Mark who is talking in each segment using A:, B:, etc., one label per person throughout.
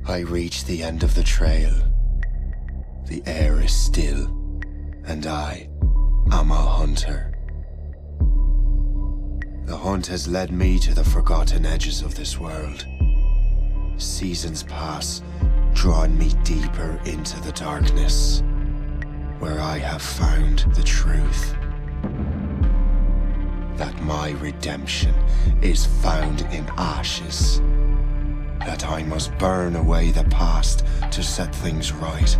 A: I reach the end of the trail. The air is still, and I am a hunter. The hunt has led me to the forgotten edges of this world. Seasons pass, drawing me deeper into the darkness, where I have found the truth. That my redemption is found in ashes. That I must burn away the past to set things right.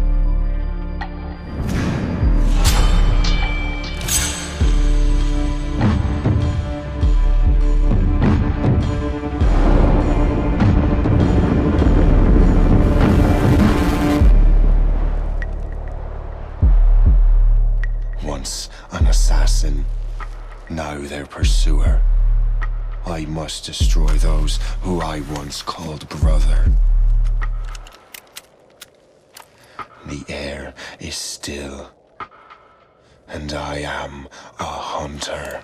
A: Once an assassin, now their pursuer. I must destroy those who I once called brother. The air is still, and I am a hunter.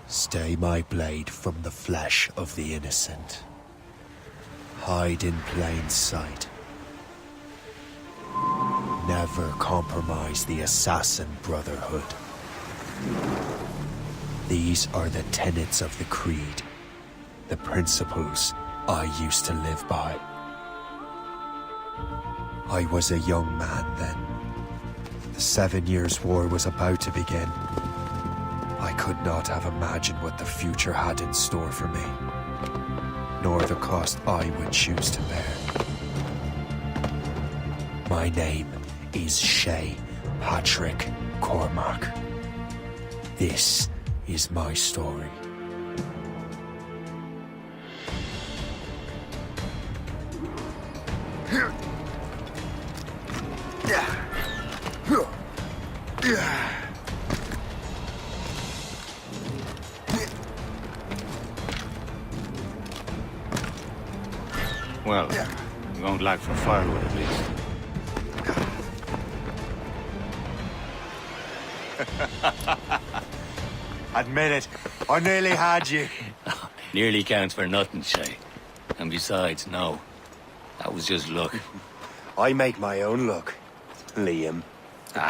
A: Stay my blade from the flesh of the innocent. Hide in plain sight. Never compromise the assassin brotherhood. These are the tenets of the creed, the principles I used to live by. I was a young man then. The 7 Years' War was about to begin. I could not have imagined what the future had in store for me, nor the cost I would choose to bear. My name is Shay Patrick Cormac. This is my story.
B: Well, we won't lack for firewood at least.
A: Admit it, I nearly had you.
B: Nearly counts for nothing, Shay. And besides, no. That was just luck.
A: I make my own luck, Liam.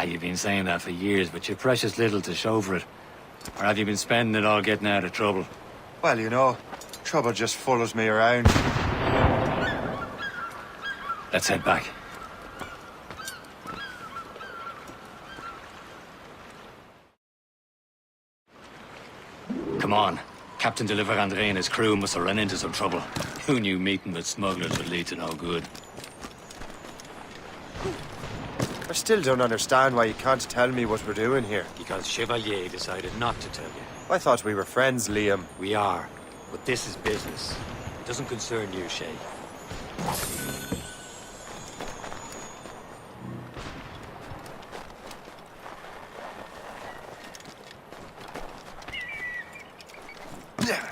B: You've been saying that for years, but you're precious little to show for it. Or have you been spending it all getting out of trouble?
A: Well, you know, trouble just follows me around.
B: Let's head back. Come on. Captain de André and his crew must have run into some trouble. Who knew meeting with smugglers would lead to no good?
A: I still don't understand why you can't tell me what we're doing here.
B: Because Chevalier decided not to tell you.
A: I thought we were friends, Liam.
B: We are, but this is business. It doesn't concern you, Shay.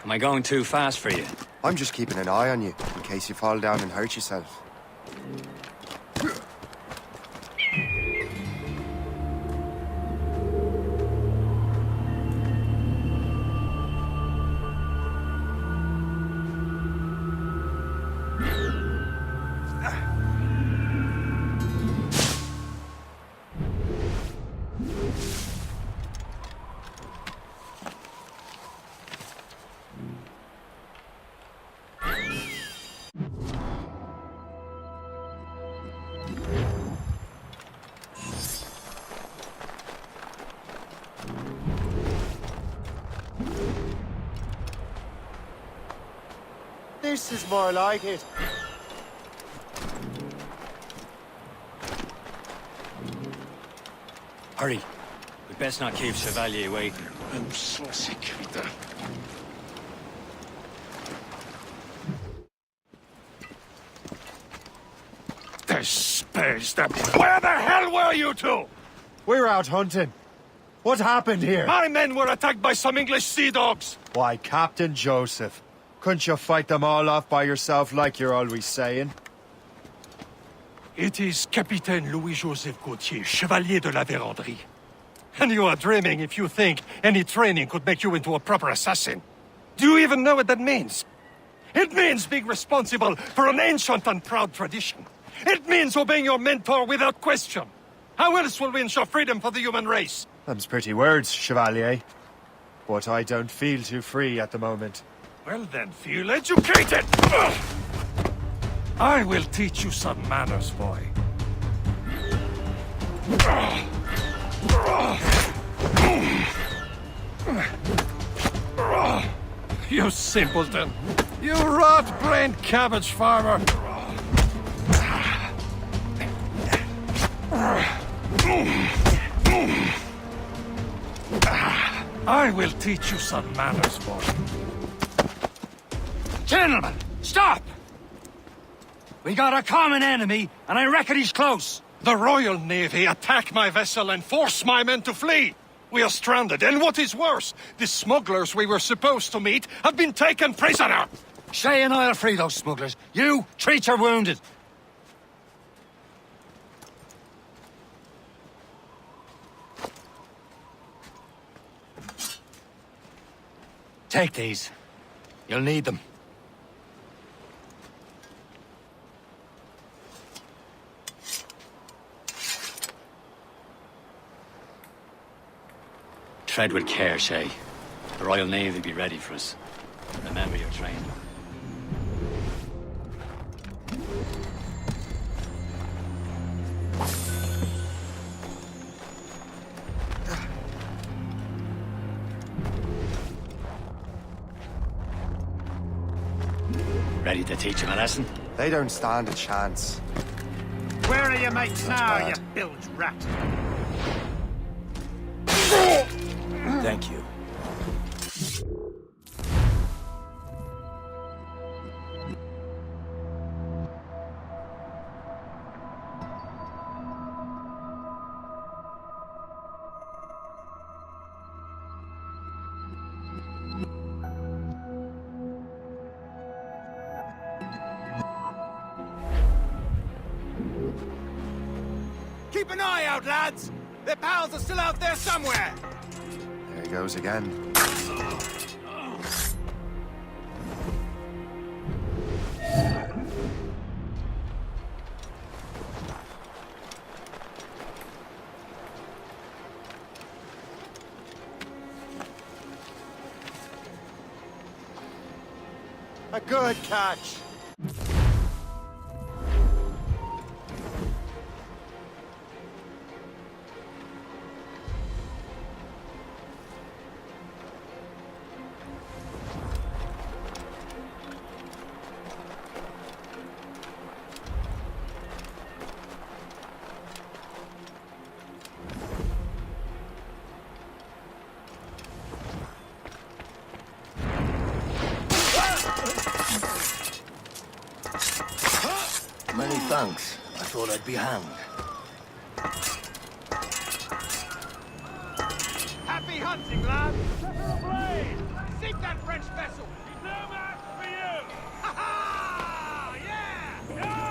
B: Am I going too fast for you?
A: I'm just keeping an eye on you, in case you fall down and hurt yourself. This is more like it.
B: Hurry. We'd best not keep Chevalier waiting.
C: I'm so sick of it. Where the hell were you two?
A: We're out hunting. What happened here?
C: My men were attacked by some English sea dogs.
A: Why, Captain Joseph. Couldn't you fight them all off by yourself like you're always saying?
C: It is Capitaine Louis-Joseph Gauthier, Chevalier de la Vérendrye. And you are dreaming if you think any training could make you into a proper assassin. Do you even know what that means? It means being responsible for an ancient and proud tradition. It means obeying your mentor without question. How else will we ensure freedom for the human race?
A: Them's pretty words, Chevalier. But I don't feel too free at the moment.
C: Well then, feel educated! I will teach you some manners, boy. You simpleton! You rat-brained cabbage farmer! I will teach you some manners, boy.
B: Gentlemen, stop! We got a common enemy, and I reckon he's close.
C: The Royal Navy attack my vessel and force my men to flee. We are stranded, and what is worse, the smugglers we were supposed to meet have been taken prisoner.
B: Shay and I'll free those smugglers. You, treat your wounded. Take these. You'll need them. Tread with care, Shay. The Royal Navy will be ready for us. Remember your training. Ready to teach him a lesson?
A: They don't stand a chance.
D: Where are your mates now, you bilge rat?
B: Thank you.
D: Keep an eye out, lads! Their pals are still out there somewhere!
A: There he goes again.
D: A good catch!
E: Many thanks. I thought I'd be hanged.
D: Happy hunting, lads! Trevor ablaze! Sink that French vessel! He's no match for you! Ha ha! Yeah! Yeah!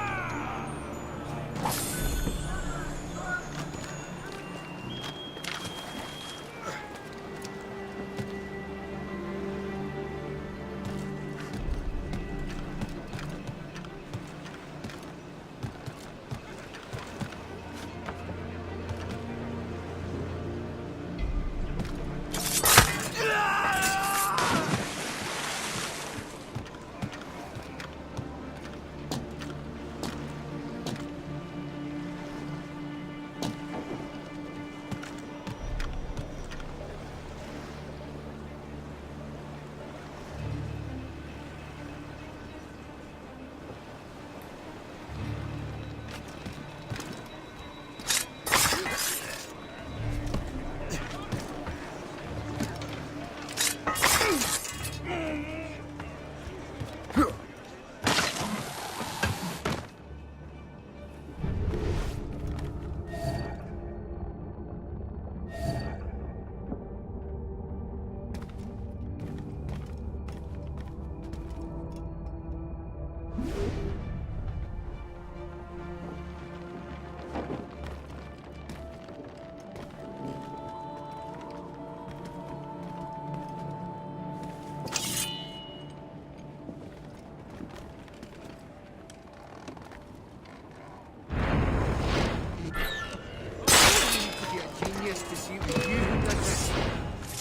D: To see what you does this.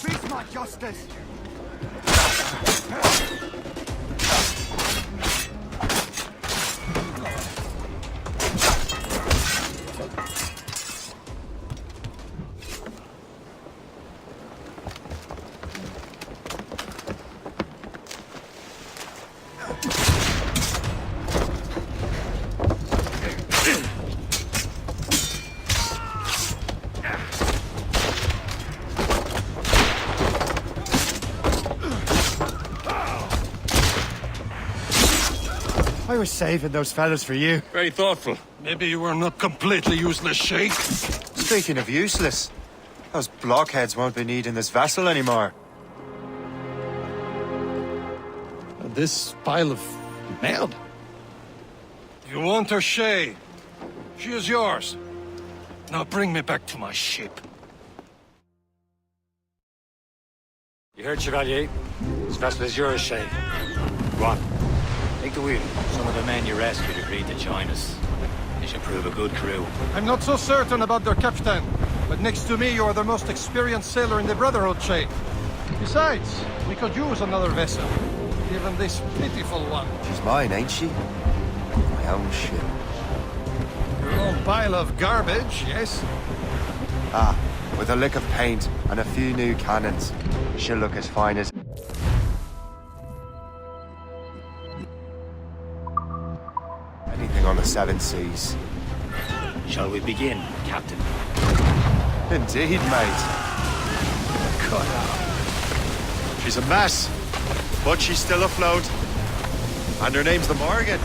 D: Face my justice!
A: I was saving those fellas for you.
B: Very thoughtful.
C: Maybe you were not completely useless, Sheikh.
A: Speaking of useless, those blockheads won't be needing this vessel anymore.
C: This pile of merde? You want her, Shay? She is yours. Now bring me back to my ship.
B: You heard, Chevalier? This vessel is yours, Shay. Go on. Take the wheel. Some of the men you rescued agreed to join us. They should prove a good crew.
C: I'm not so certain about their captain, but next to me you are the most experienced sailor in the Brotherhood, Shay. Besides, we could use another vessel, even this pitiful one.
A: She's mine, ain't she? My own ship.
C: Your own pile of garbage, yes?
A: Ah, with a lick of paint and a few new cannons. She'll look as fine as... anything on the seven seas.
B: Shall we begin, Captain?
A: Indeed, mate.
C: Cut out.
A: She's a mess, but she's still afloat. And her name's the Morgan.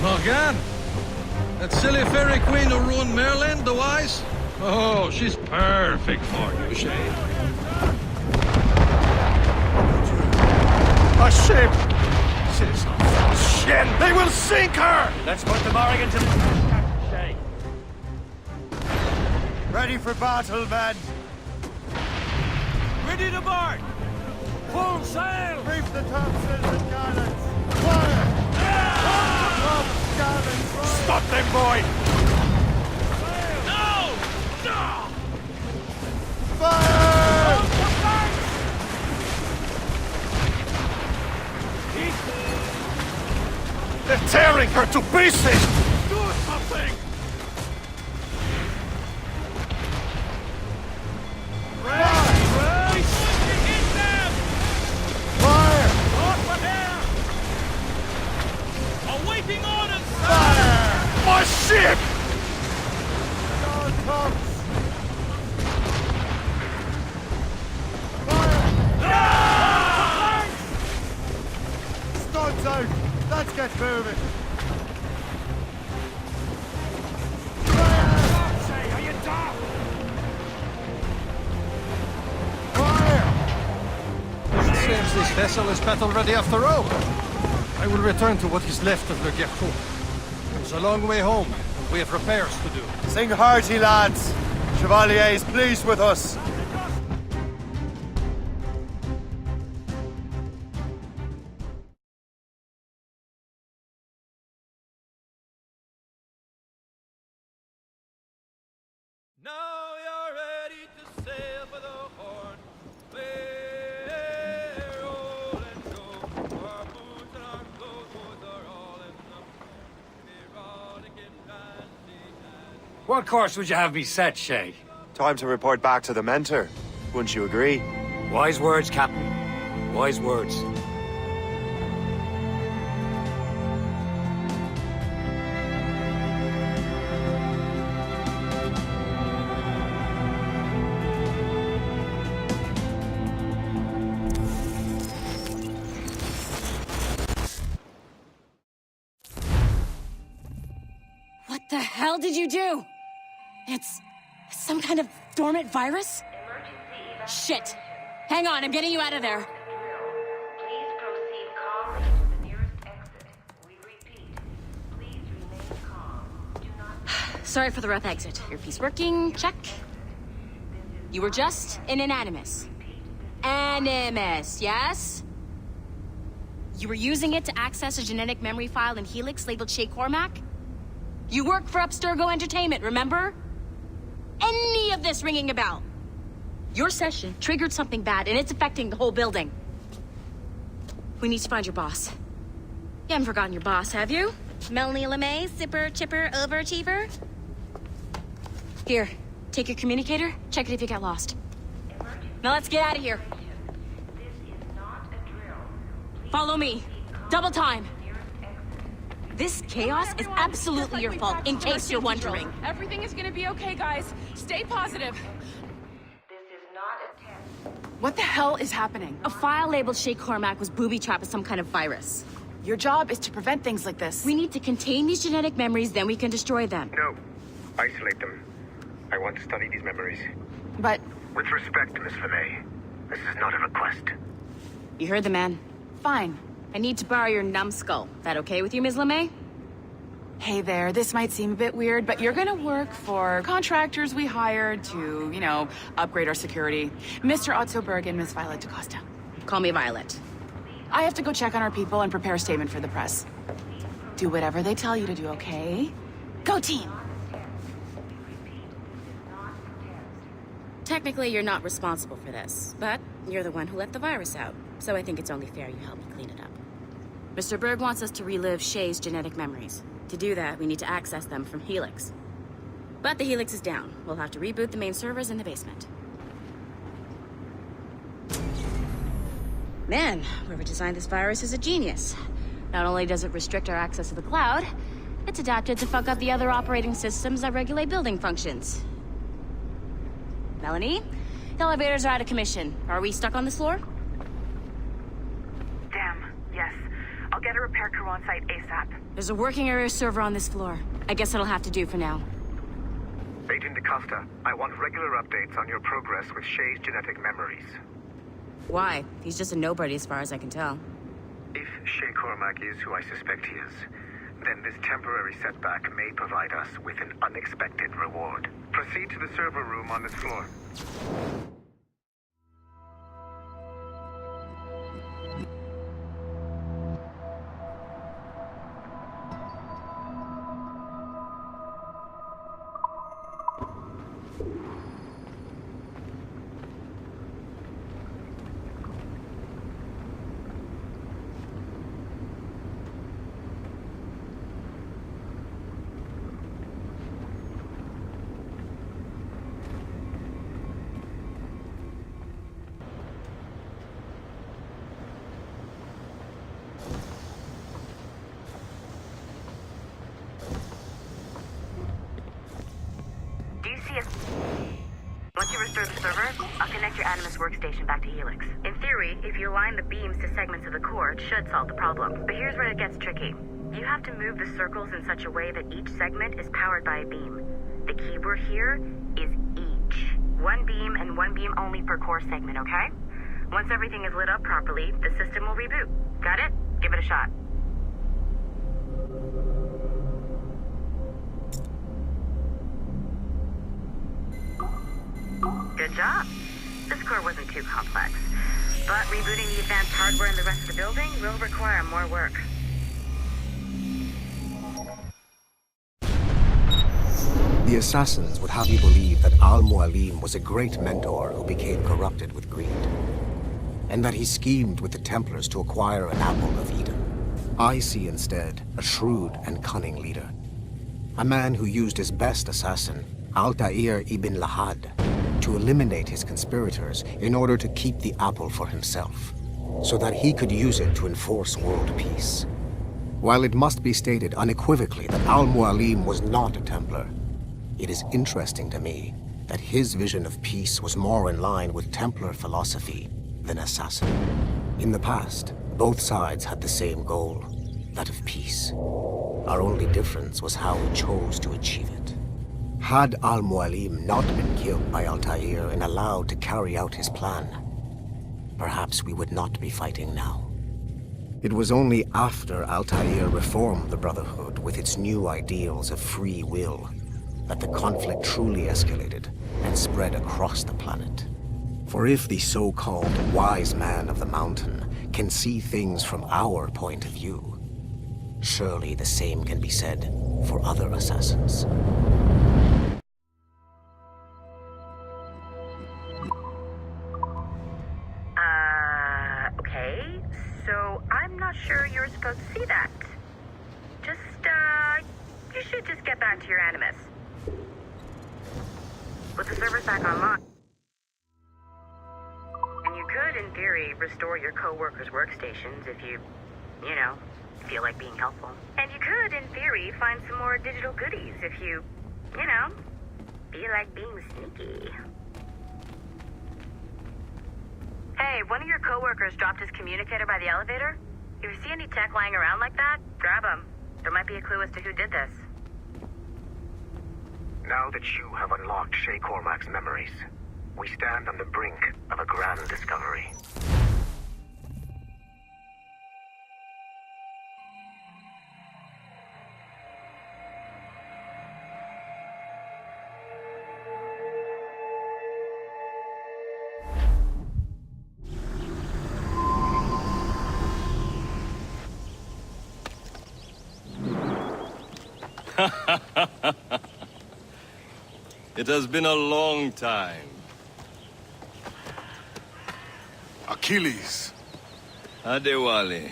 C: Morgan? That silly fairy queen who ruined Merlin, the wise? Oh, she's perfect for you, Shay. A ship! She's on shit! They will sink her!
B: Let's put the Morrigan to the test, Captain Shay.
F: Ready for battle, men!
D: Ready to board! Full sail!
F: Reef the topsails and gallants! Fire! Up, gallants! Fire!
C: Stop them, boy!
D: No! No!
F: Fire!
C: They're tearing her to pieces!
D: Do something!
F: Fire!
D: Hit them!
F: Fire!
D: Off here! Awaiting orders, sir!
F: Fire!
C: My ship!
F: All tops! Fire! Studs out! Let's get moving!
D: Say, are you down?
F: Fire!
C: It seems this vessel is battle ready after all. I will return to what is left of Le Guerchot. It's a long way home, and we have repairs to do.
F: Sing hearty, lads! Chevalier is pleased with us.
D: Now you're ready to sail for the Horn. We're all and show. Our boots and our clothes are all in them. Erotic and fancy and...
B: What course would you have me set, Shay?
A: Time to report back to the mentor. Wouldn't you agree?
B: Wise words, Captain. Wise words.
G: What the hell did you do? It's some kind of dormant virus? Shit. Hang on, I'm getting you out of there.
H: Please proceed calmly to the nearest exit. We repeat, please remain calm. Do not...
G: Sorry for the rough exit. Earpiece working, check. You were just in an animus. Animus, yes? You were using it to access a genetic memory file in Helix labeled Shay Cormac? You work for Abstergo Entertainment, remember? Any of this ringing a bell? Your session triggered something bad, and it's affecting the whole building. We need to find your boss. You haven't forgotten your boss, have you? Melanie LeMay, zipper, chipper, overachiever? Here, take your communicator, check it if you get lost. Now let's get out of here.
H: This is not a drill. Please
G: Follow me. Double time.
H: nearest exit.
G: This chaos is absolutely your fault, in case you're wondering.
I: Everything is gonna be okay, guys. Stay positive.
H: This is not a test.
I: What the hell is happening?
G: A file labeled Shay Cormac was booby-trapped with some kind of virus.
I: Your job is to prevent things like this.
G: We need to contain these genetic memories, then we can destroy them.
J: No. Isolate them. I want to study these memories.
I: But
J: With respect, Miss LeMay, this is not a request.
G: You heard the man.
I: fine.
G: I need to borrow your numbskull. That okay with you, Ms. LeMay?
I: Hey there, this might seem a bit weird, but you're gonna work for contractors we hired to, upgrade our security. Mr. Otto Berg and Miss Violet DaCosta.
G: Call me Violet.
I: I have to go check on our people and prepare a statement for the press. Do whatever they tell you to do, okay? Go team!
G: Technically, you're not responsible for this, but you're the one who let the virus out, so I think it's only fair you help me clean it up. Mr. Berg wants us to relive Shay's genetic memories. To do that, we need to access them from Helix. But the Helix is down. We'll have to reboot the main servers in the basement. Man, whoever designed this virus is a genius. Not only does it restrict our access to the cloud, it's adapted to fuck up the other operating systems that regulate building functions. Melanie, the elevators are out of commission. Are we stuck on this floor?
K: Damn, yes. I'll get a repair crew on site ASAP.
G: There's a working area server on this floor. I guess it'll have to do for now.
J: Agent DaCosta, I want regular updates on your progress with Shay's genetic memories.
G: Why? He's just a nobody as far as I can tell.
J: If Shay Cormac is who I suspect he is, then this temporary setback may provide us with an unexpected reward. Proceed to the server room on this floor.
K: Once you restore the server, I'll connect your Animus workstation back to Helix. In theory, if you align the beams to segments of the core, it should solve the problem. But here's where it gets tricky. You have to move the circles in such a way that each segment is powered by a beam. The keyword here is each. One beam and one beam only per core segment, okay? Once everything is lit up properly, the system will reboot. Got it? Give it a shot. Good job. This core wasn't too complex, but rebooting the advanced hardware in the rest of the building will require more work.
L: The assassins would have you believe that Al-Mualim was a great mentor who became corrupted with greed, and that he schemed with the Templars to acquire an apple of Eden. I see instead a shrewd and cunning leader, a man who used his best assassin, Altair ibn Lahad, to eliminate his conspirators in order to keep the apple for himself, so that he could use it to enforce world peace. While it must be stated unequivocally that Al-Mualim was not a Templar, it is interesting to me that his vision of peace was more in line with Templar philosophy than assassin. In the past, both sides had the same goal, that of peace. Our only difference was how we chose to achieve it. Had Al-Mualim not been killed by Altair and allowed to carry out his plan, perhaps we would not be fighting now. It was only after Altair reformed the Brotherhood with its new ideals of free will that the conflict truly escalated and spread across the planet. For if the so-called wise man of the mountain can see things from our point of view, surely the same can be said for other assassins.
K: Okay, so I'm not sure you're supposed to see that. You should just get back to your Animus. With the servers back online, and you could, in theory, restore your co-workers' workstations if you feel like being helpful. And you could, in theory, find some more digital goodies if you feel like being sneaky. Hey, one of your co-workers dropped his communicator by the elevator. If you see any tech lying around like that, grab them. There might be a clue as to who did this.
J: Now that you have unlocked Shay Cormac's memories, we stand on the brink of a grand discovery.
M: It has been a long time.
F: Achilles.
M: Adewale,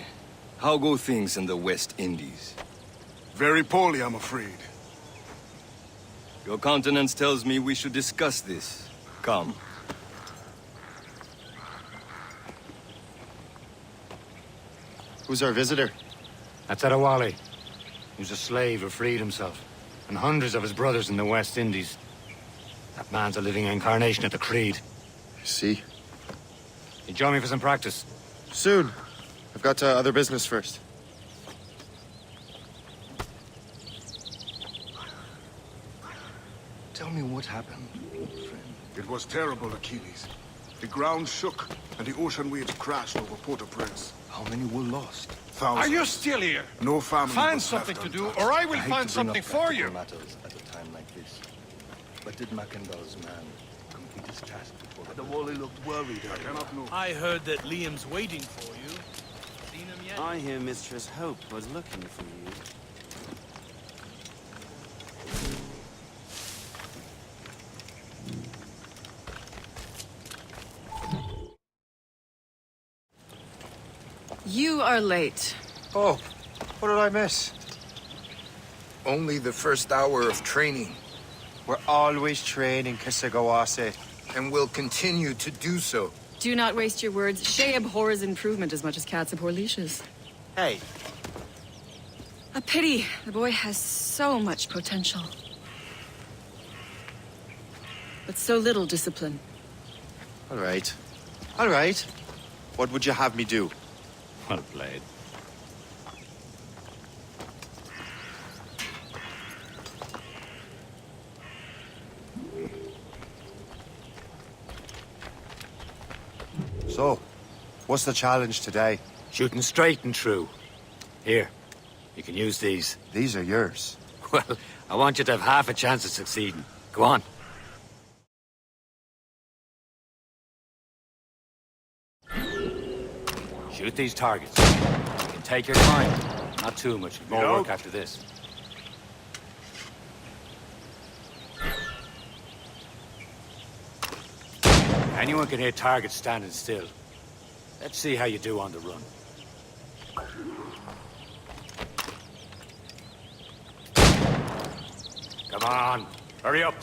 M: how go things in the West Indies?
F: Very poorly, I'm afraid.
M: Your countenance tells me we should discuss this. Come.
N: Who's our visitor?
B: That's Adewale. He was a slave who freed himself, and hundreds of his brothers in the West Indies. That man's a living incarnation of the Creed.
N: See?
B: You join me for some practice?
N: Soon. I've got other business first.
M: Tell me what happened, old friend.
F: It was terrible, Achilles. The ground shook, and the ocean waves crashed over Port-au-Prince.
M: How many were lost?
F: Thousands.
C: Are you still here?
F: No family
C: Find
F: was
C: something
F: left
C: to do,
F: untouched.
C: or I will
M: I hate
C: find
M: to bring
C: something
M: up
C: for you.
M: practical matters at a time like this.
E: But did Mackendall's man complete his task before the wall? He looked worried. I cannot know.
F: I heard that Liam's waiting for you. Seen him yet?
O: I hear Mistress Hope was looking for you.
I: You are late.
A: Oh, what did I miss?
P: Only the first hour of training.
A: We're always training, Kisagawase.
P: And will continue to do so.
I: Do not waste your words. Shay abhors improvement as much as cats abhor leashes.
A: Hey.
I: A pity. The boy has so much potential. But so little discipline.
N: All right. All right. What would you have me do?
B: Well played.
A: So, what's the challenge today?
B: Shooting straight and true. Here, you can use these.
A: These are yours.
B: Well, I want you to have half a chance of succeeding. Go on. Shoot these targets. You can take your time. Not too much. More work after this. Anyone can hit targets standing still. Let's see how you do on the run. Come on, hurry up.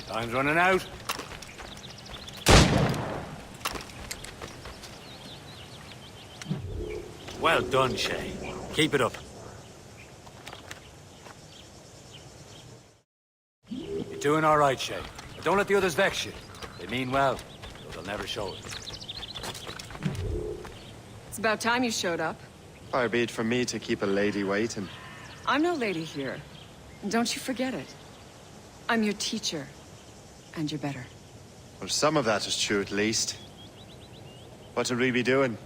B: Time's running out. Well done, Shay. Keep it up. You're doing all right, Shay. But don't let the others vex you. They mean well, though they'll never show it.
I: It's about time you showed up.
N: Far be it from me to keep a lady waiting.
I: I'm no lady here. And don't you forget it. I'm your teacher. And you're better.
N: Well, some of that is true at least. What would we be doing?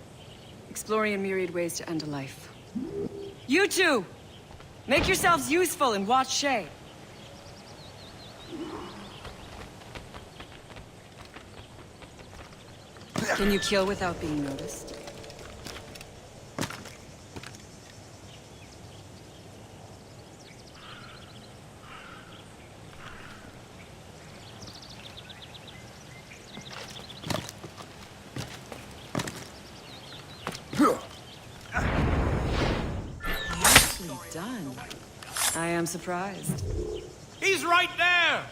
I: Exploring a myriad ways to end a life. You two! Make yourselves useful and watch Shay. Can you kill without being noticed? Nicely done. I am surprised.
F: He's right there!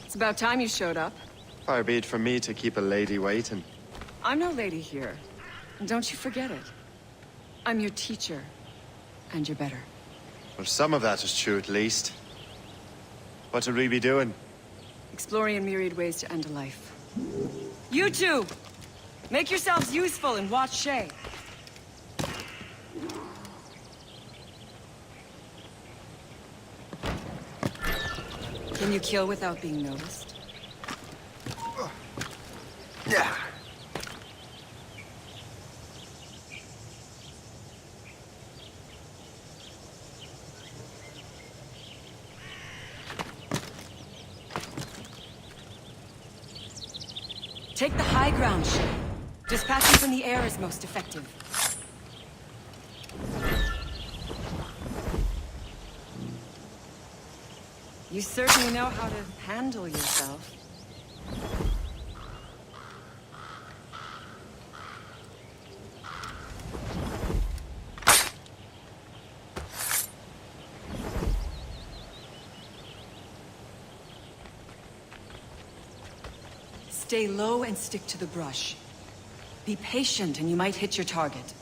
I: It's about time you showed up.
N: Far be it from me to keep a lady waiting.
I: I'm no lady here. And don't you forget it. I'm your teacher. And you're better.
N: Well, some of that is true at least. What would we be doing?
I: Exploring a myriad ways to end a life. You two! Make yourselves useful and watch Shay. Can you kill without being noticed?
N: Yeah.
I: Take the high ground, Shay. Dispatching from the air is most effective.
Q: You certainly know how to handle yourself. Stay low and stick to the brush. Be patient and you might hit your target.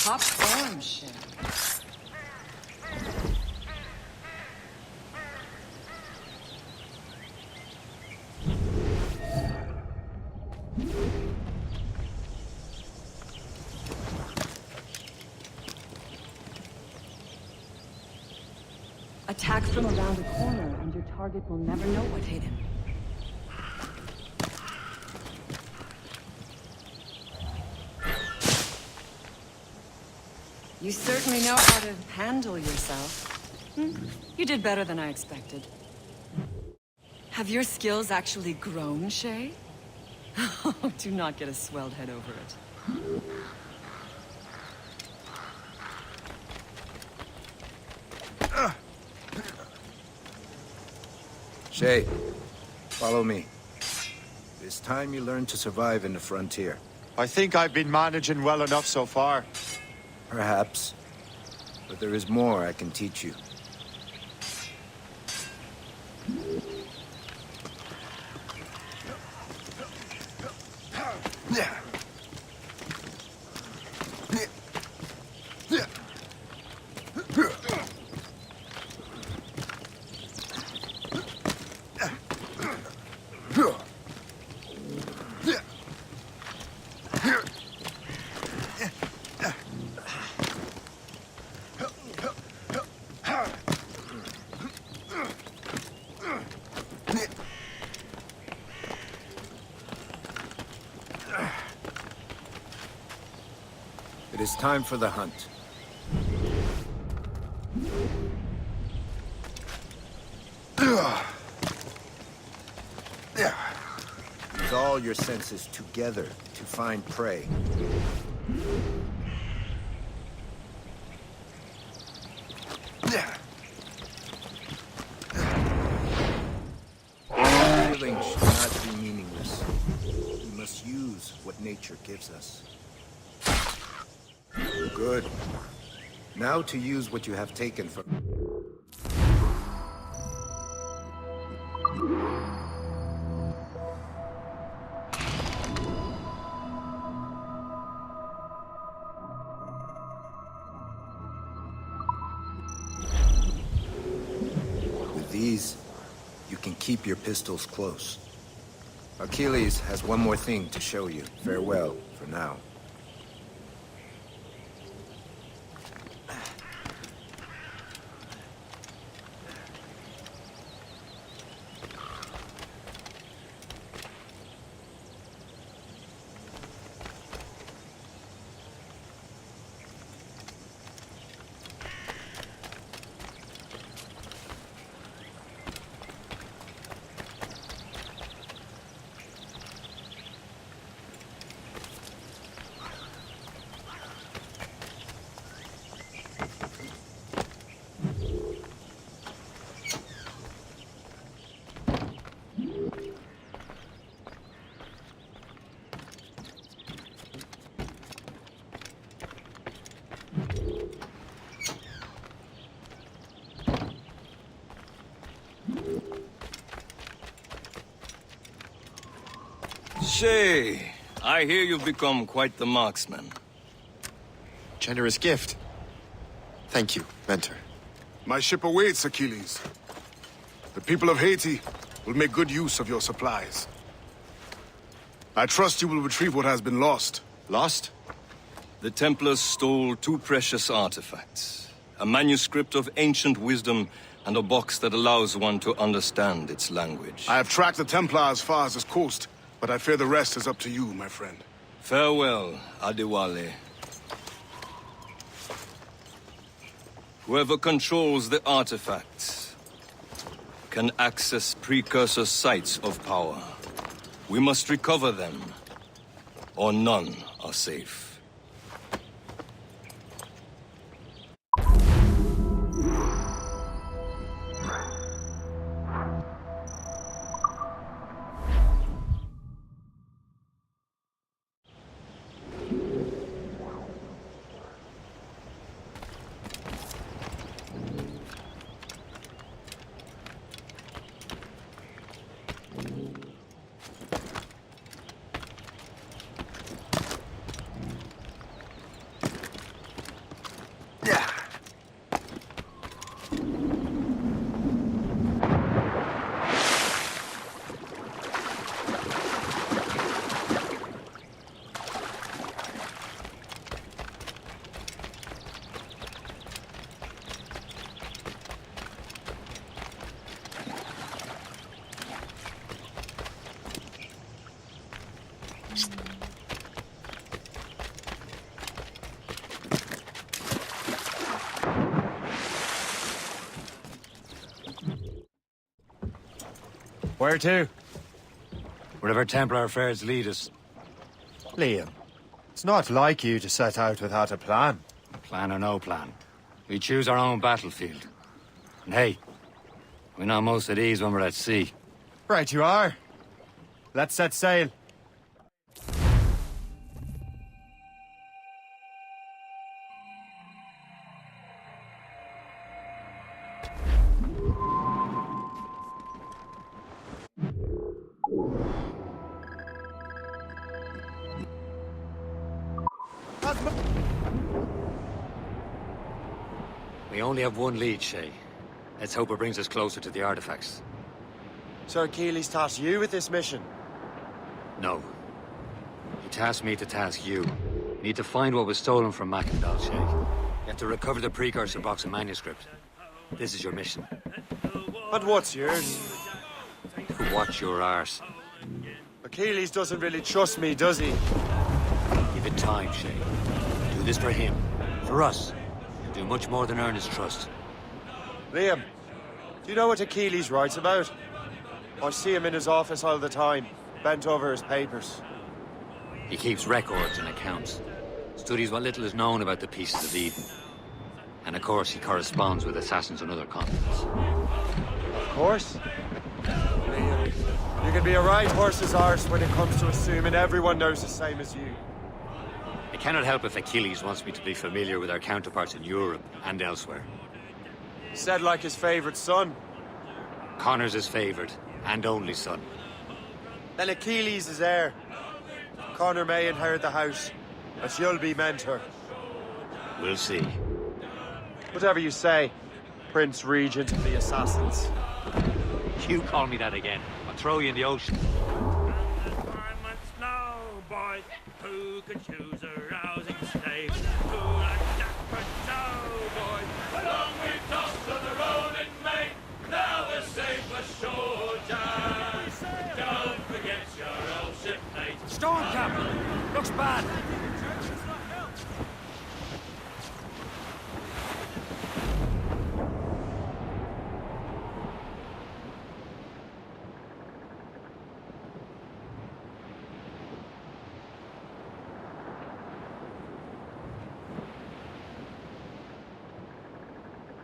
Q: Top form, Shay. Attack from around a corner, and your target will never know what hit him. You certainly know how to handle yourself. You did better than I expected. Have your skills actually grown, Shay? Do not get a swelled head over it.
R: Shay, follow me. It's time you learn to survive in the frontier.
N: I think I've been managing well enough so far.
R: Perhaps. But there is more I can teach you. It is time for the hunt. Use all your senses together to find prey. Killing should not be meaningless. We must use what nature gives us. Good. Now to use what you have taken from... With these, you can keep your pistols close. Achilles has one more thing to show you. Farewell for now.
M: Shay, I hear you've become quite the marksman.
N: Generous gift. Thank you, Mentor.
P: My ship awaits, Achilles. The people of Haiti will make good use of your supplies. I trust you will retrieve what has been lost.
N: Lost?
M: The Templars stole two precious artifacts. A manuscript of ancient wisdom and a box that allows one to understand its language.
P: I have tracked the Templar as far as this coast, but I fear the rest is up to you, my friend.
M: Farewell, Adewale. Whoever controls the artifacts can access precursor sites of power. We must recover them, or none are safe.
B: Where to? Wherever Templar affairs lead us.
S: Liam, it's not like you to set out without a plan.
B: Plan or no plan. We choose our own battlefield. And hey, we know most of these when we're at sea.
S: Right you are. Let's set sail.
B: We only have one lead, Shay. Let's hope it brings us closer to the artifacts.
S: Sir Achilles tasked you with this mission?
B: No. He tasked me to task you. You need to find what was stolen from Mackendal, Shay. You have to recover the precursor box and manuscript. This is your mission.
S: And what's yours?
B: To watch your arse.
S: Achilles doesn't really trust me, does he?
B: Give it time, Shay. Do this for him. For us. You'll do much more than earn his trust.
S: Liam, do you know what Achilles writes about? I see him in his office all the time, bent over his papers.
B: He keeps records and accounts. Studies what little is known about the pieces of Eden. And of course, he corresponds with assassins on other continents.
S: Of course. Liam, you can be a right horse's arse when it comes to assuming everyone knows the same as you.
B: I cannot help if Achilles wants me to be familiar with our counterparts in Europe and elsewhere.
S: Said like his favorite son.
B: Connor's his favorite and only son.
S: Then Achilles is heir. Connor may inherit the house, but you'll be mentor.
B: We'll see.
S: Whatever you say, Prince Regent of the Assassins.
B: You call me that again, I'll throw you in the ocean.
D: Now, boy, who could choose a rousing stave? Who like that for Joe, boy? Along we toss to the rolling main. Now we're safe ashore, Jack. Don't forget your old shipmate.
B: Storm captain! Looks bad.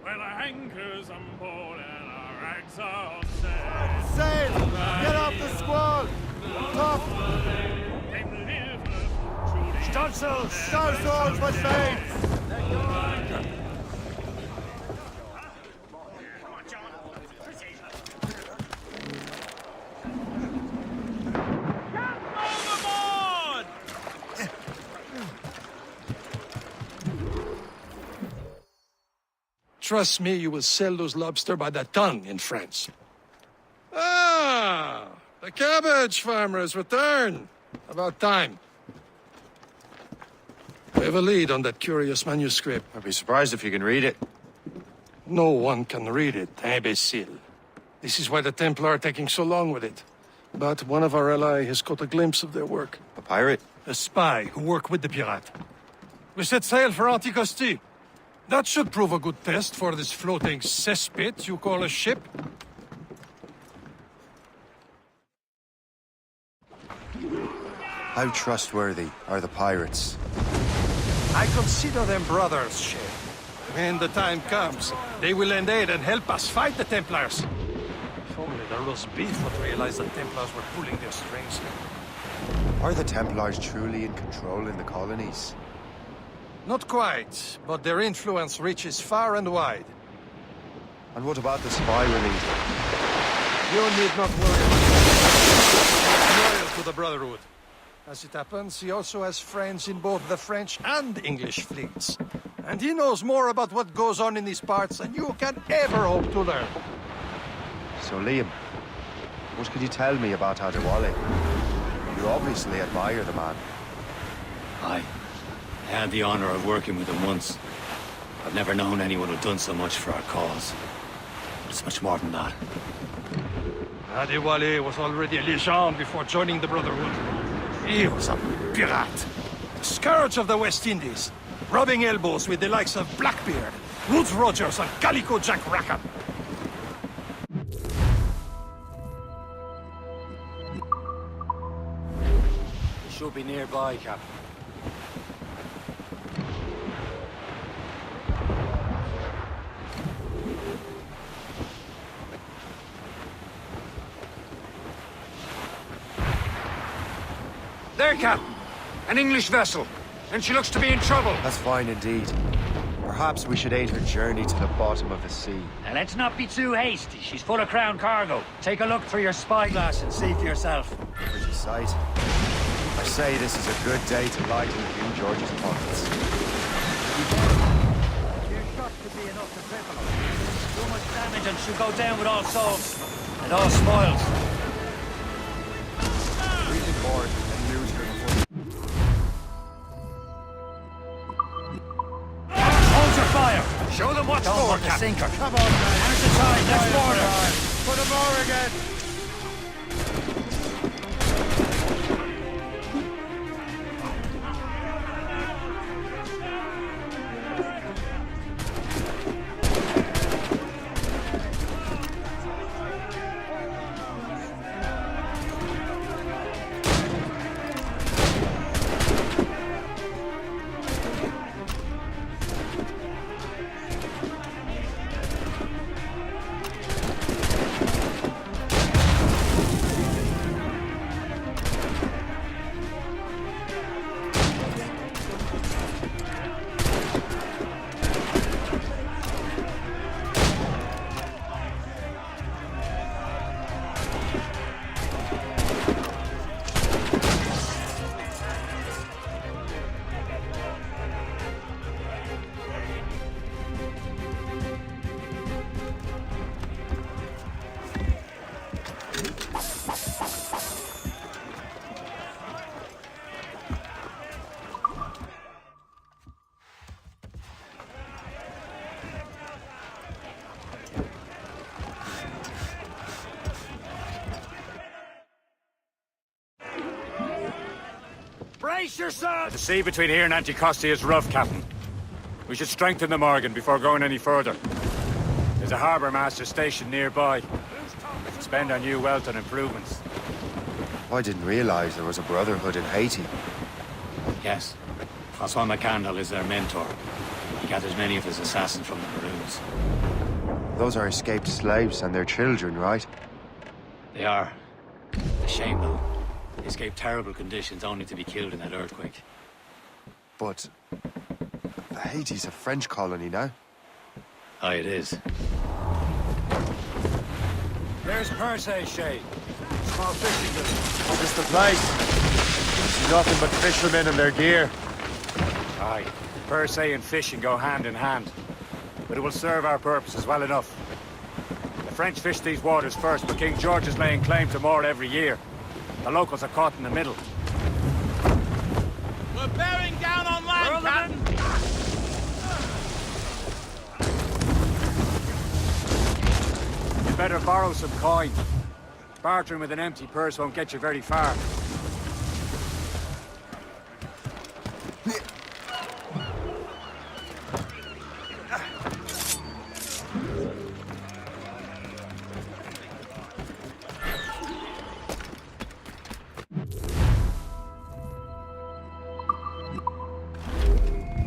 D: Well, our anchor's on board and our rags are on sail.
F: Sail! Get off the squall! Top!
D: Start
F: sails, my saints!
C: Trust me, you will sell those lobster by the ton in France. Ah, the cabbage farmers return. About time. We have a lead on that curious manuscript.
N: I'd be surprised if you can read it.
C: No one can read it, imbecile. This is why the Templar are taking so long with it. But one of our allies has caught a glimpse of their work.
N: A pirate?
C: A spy who worked with the pirate. We set sail for Anticosti. That should prove a good test for this floating cesspit you call a ship.
N: How trustworthy are the pirates?
C: I consider them brothers, Shay. When the time comes, they will lend aid and help us fight the Templars. If only the roast beef would realize the Templars were pulling their strings.
N: Are the Templars truly in control in the colonies?
C: Not quite, but their influence reaches far and wide.
N: And what about the spy release?
C: You need not worry about him. Loyal to the Brotherhood. As it happens, he also has friends in both the French and English fleets. And he knows more about what goes on in these parts than you can ever hope to learn.
N: So, Liam, what can you tell me about Adewale? You obviously admire the man.
B: I had the honor of working with him once. I've never known anyone who'd done so much for our cause. But it's much more than that.
C: Adewale was already a legend before joining the Brotherhood. He was a pirate. The scourge of the West Indies. Rubbing elbows with the likes of Blackbeard, Woodes Rogers, and Calico Jack Rackham.
B: He should be nearby, Captain. There, Captain. An English vessel. And she looks to be in trouble.
N: That's fine indeed. Perhaps we should aid her journey to the bottom of the sea.
B: Now, let's not be too hasty. She's full of crown cargo. Take a look through your spyglass and see for yourself.
N: Pretty sight. I say this is a good day to lighten King George's pockets.
B: Your shot could be enough to cripple her. Too much damage and she'll go down with all souls. And all spoils.
N: Breathing board and lose her before.
B: Hold your fire! Show them what's for, Captain. Sinker.
F: Come on, man.
B: How's the tide? Let's board her.
F: Put him over again.
B: Brace yourself! The sea between here and Anticosti is rough, Captain. We should strengthen the Morgan before going any further. There's a harbour master station nearby. We can spend our new wealth on improvements.
N: I didn't realize there was a brotherhood in Haiti.
B: Yes. Francois McCandle is their mentor. He gathers many of his assassins from the Maroons.
N: Those are escaped slaves and their children, right?
B: They are. A shame, though. They escaped terrible conditions only to be killed in that earthquake.
N: But Haiti's a French colony now.
B: Aye, it is. There's Percé, Shay. Small fishing village.
S: Is this the place? See nothing but fishermen and their gear.
B: Aye. Percé and fishing go hand in hand. But it will serve our purposes well enough. The French fish these waters first, but King George is laying claim to more every year. The locals are caught in the middle.
D: We're bearing down on land, Captain!
B: You better borrow some coin. Bartering with an empty purse won't get you very far.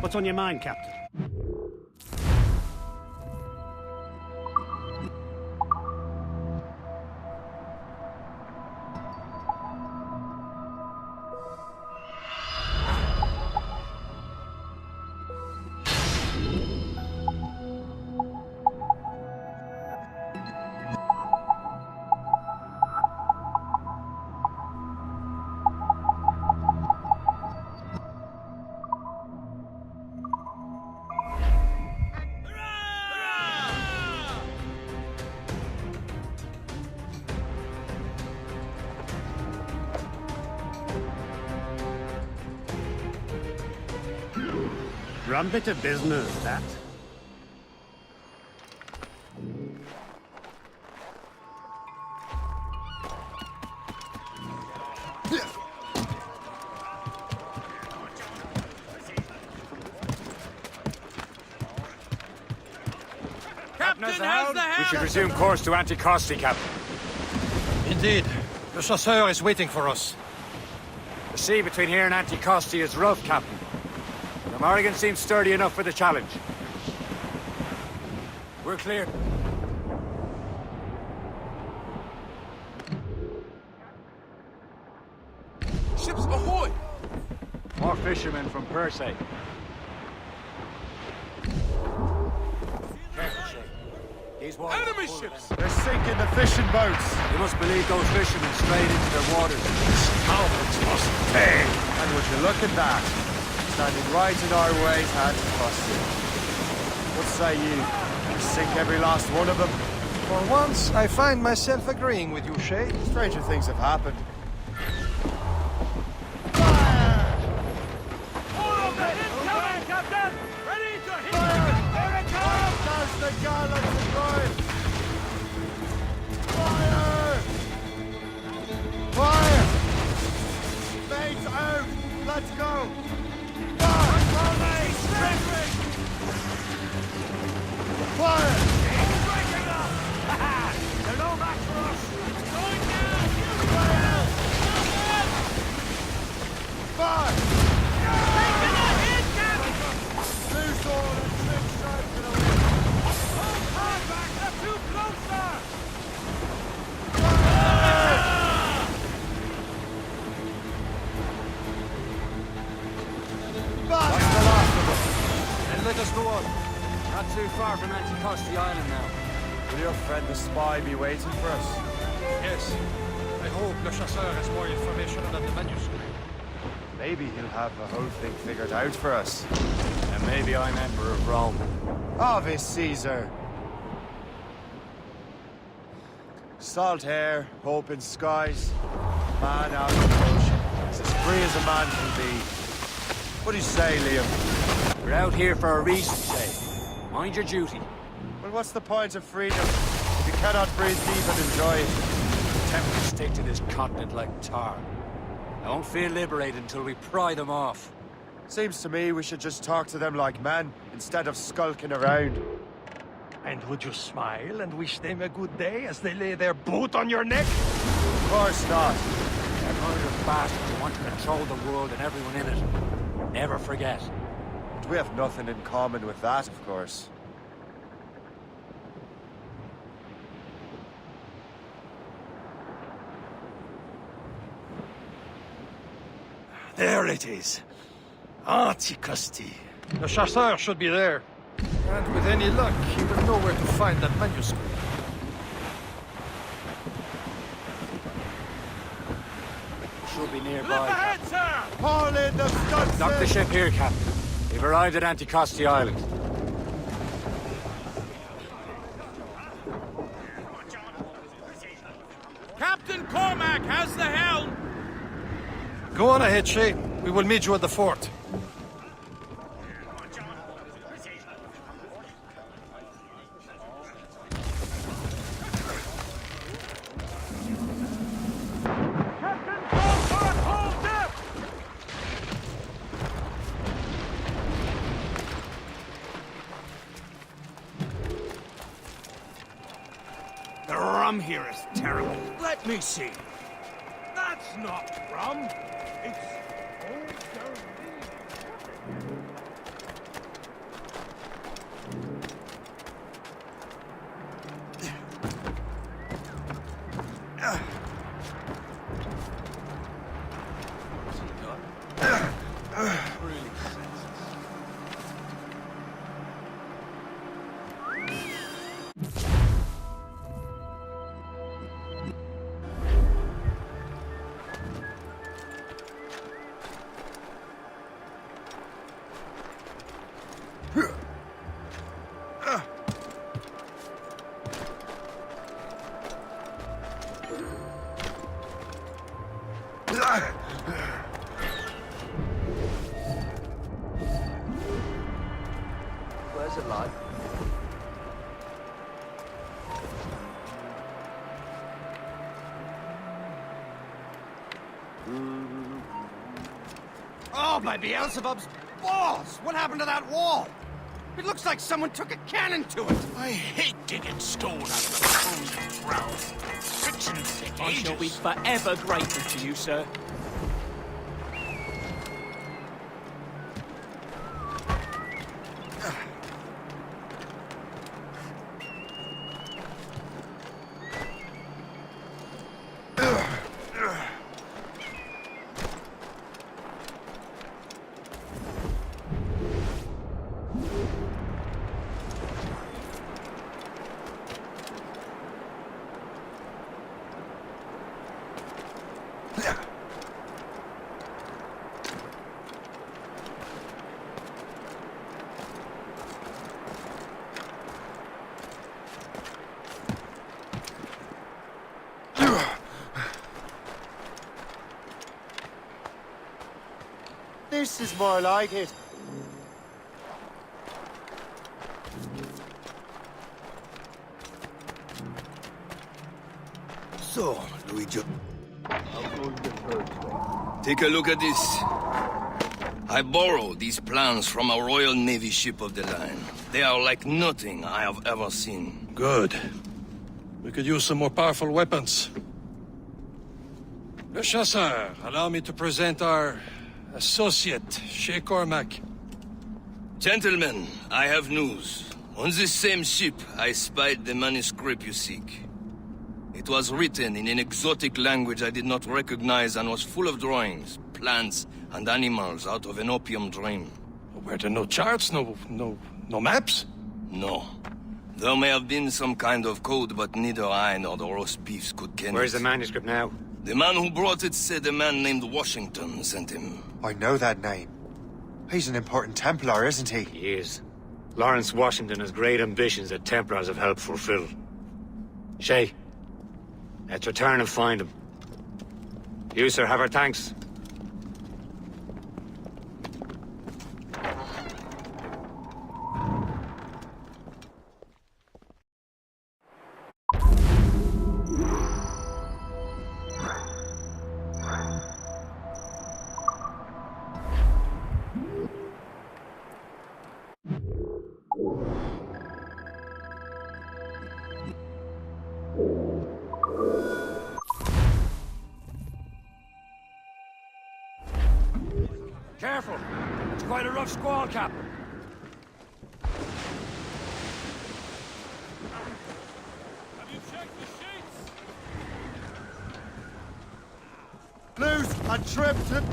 T: What's on your mind, Captain? Rum bit of business, that.
B: Captain has the helm. We should resume course to Anticosti, Captain.
C: Indeed. Le Chasseur is waiting for us.
B: The sea between here and Anticosti is rough, Captain. The Morrigan seems sturdy enough for the challenge. We're clear.
F: Ships ahoy!
B: More fishermen from Persay. These waters
F: Enemy
B: are full of
F: ships!
S: They're sinking the fishing boats.
B: You must believe those fishermen strayed into their waters.
C: Cowards must pay!
S: And would you look at that? Standing right in our way to Anticosti. What say you? Sink every last one of them?
C: For once, I find myself agreeing with you, Shay.
S: Stranger things have happened.
D: Captain! Ready to hit!
F: Here it comes! Does the gallants arrive? Fire! Fire! Mates out! Let's go! Fire! Fire!
D: They're no match for us! Going down!
F: Fire!
D: Taking a hit, Captain!
F: Loose all and trim sharp to the wind!
D: Hold hard back! They're too close, sir!
S: That's the last of them.
B: Then let us go on. Not too far from Anticosti Island now.
S: Will your friend the spy be waiting for us?
C: Yes. I hope Le Chasseur has more information about the manuscript.
S: Maybe he'll have the whole thing figured out for us.
B: And maybe I'm Emperor of Rome.
S: Ave Caesar. Salt air, open skies, man out of the ocean. It's as free as a man can be. What do you say, Liam?
B: We're out here for a reason, say. Mind your duty.
S: Well, what's the point of freedom if you cannot breathe deep and enjoy it?
B: Tempted to stick to this continent like tar. I won't feel liberated until we pry them off.
S: Seems to me we should just talk to them like men, instead of skulking around.
C: And would you smile and wish them a good day as they lay their boot on your neck?
S: Of course not.
B: They're murderous bastards who want to control the world and everyone in it. Never forget.
S: But we have nothing in common with that, of course.
C: There it is. Anticosti. The Chasseur should be there. And with any luck, he will know where to find that manuscript.
B: Should be nearby.
D: Look ahead, sir!
F: Haul in the stunts!
B: Dock the ship here, Captain. We've arrived at Anticosti Island.
D: Captain Cormac has the helm!
C: Go on ahead, Shay. We will meet you at the fort.
D: The rum here is terrible. Let me see. That's not rum. It's old
N: Where's it like?
T: Oh, my Beelzebub's balls! What happened to that wall? It looks like someone took a cannon to it. I hate digging stone out of the frozen ground. Frictions take
U: I shall be forever grateful to you, sir.
S: This is more like it.
M: So, Luigi. Take a look at this. I borrowed these plans from a Royal Navy ship of the line. They are like nothing I have ever seen.
C: Good. We could use some more powerful weapons. Le Chasseur, allow me to present our associate, Shay Cormac.
M: Gentlemen, I have news. On this same ship, I spied the manuscript you seek. It was written in an exotic language I did not recognize and was full of drawings, plants, and animals out of an opium dream.
C: Were there no charts, no maps?
M: No. There may have been some kind of code, but neither I nor the roast beefs could ken
B: Where's
M: it.
B: the manuscript now?
M: The man who brought it said a man named Washington sent him.
N: I know that name. He's an important Templar, isn't he?
B: He is. Lawrence Washington has great ambitions that Templars have helped fulfill. Shay, let's return and find him. You, sir, have our thanks. Careful! It's quite a rough squall, Captain.
D: Have you checked the sheets?
S: Loose and tripped it.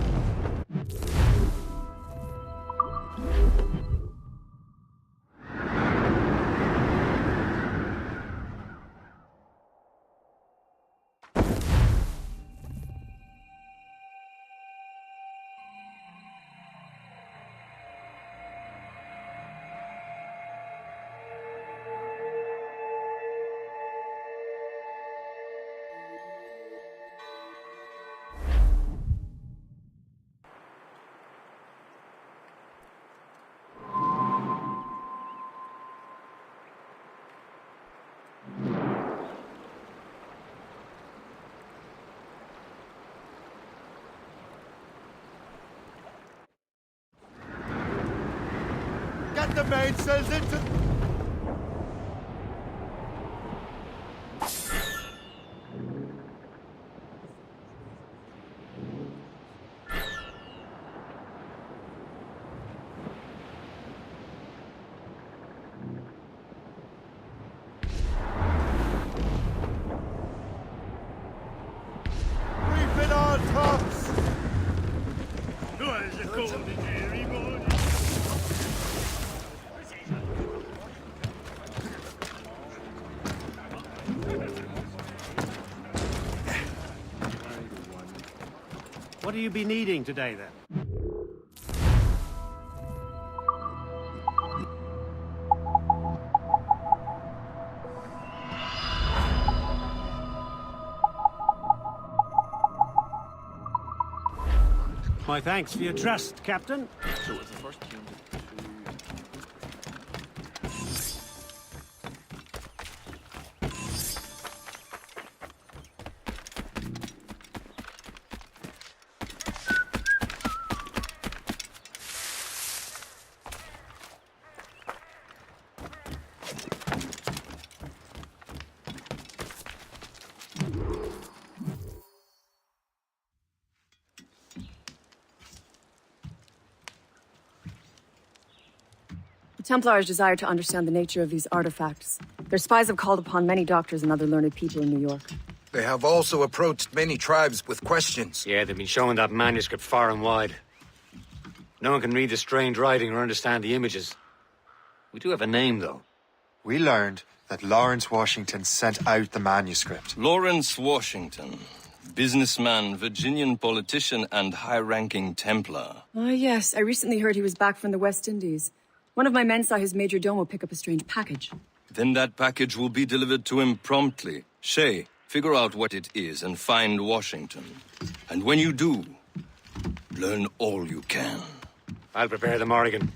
S: Get the mainsails into... Reef it on tops!
D: It's a cold and dreary morning.
T: What do you be needing today, then? My thanks for your trust, Captain.
E: So it's the first king
Q: Templars desire to understand the nature of these artifacts. Their spies have called upon many doctors and other learned people in New York.
R: They have also approached many tribes with questions.
B: Yeah, they've been showing that manuscript far and wide. No one can read the strange writing or understand the images. We do have a name, though.
N: We learned that Lawrence Washington sent out the manuscript.
M: Lawrence Washington. Businessman, Virginian politician, and high-ranking Templar.
Q: Ah, yes. I recently heard he was back from the West Indies. One of my men saw his major domo pick up a strange package.
M: Then that package will be delivered to him promptly. Shay, figure out what it is and find Washington. And when you do, learn all you can.
B: I'll prepare the Morrigan.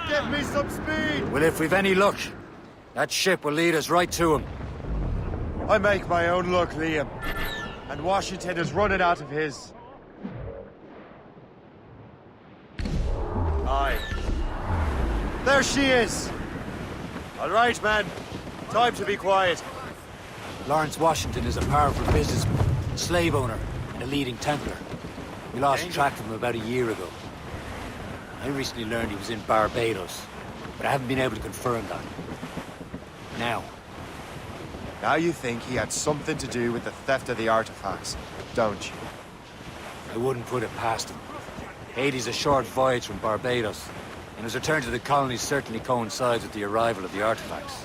S: Get me some speed!
B: Well, if we've any luck, that ship will lead us right to him.
S: I make my own luck, Liam. And Washington is running out of his. Aye. There she is! All right, man. Time to be quiet.
B: Lawrence Washington is a powerful businessman, slave owner, and a leading Templar. We lost track of him about a year ago. I recently learned he was in Barbados, but I haven't been able to confirm that.
S: Now you think he had something to do with the theft of the artifacts, don't you?
B: I wouldn't put it past him. Haiti's a short voyage from Barbados, and his return to the colonies certainly coincides with the arrival of the artifacts.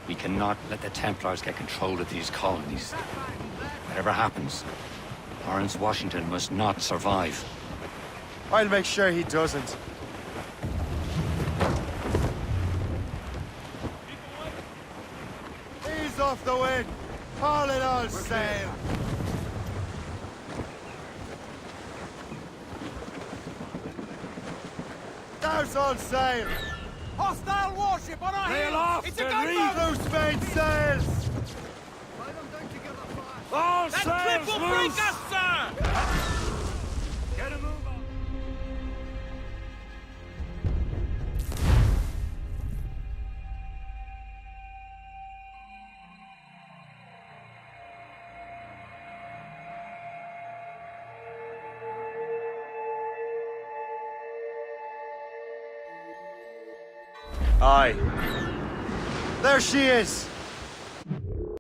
B: We cannot let the Templars get control of these colonies. Whatever happens, Lawrence Washington must not survive.
S: I'll make sure he doesn't. Ease off the wind! Haul it all sail! Douse all sail!
T: Hostile warship on our heels! It's a gunboat!
S: Loose main sails!
T: All that clip will break us, sir! Get a move on.
S: Aye. There she is!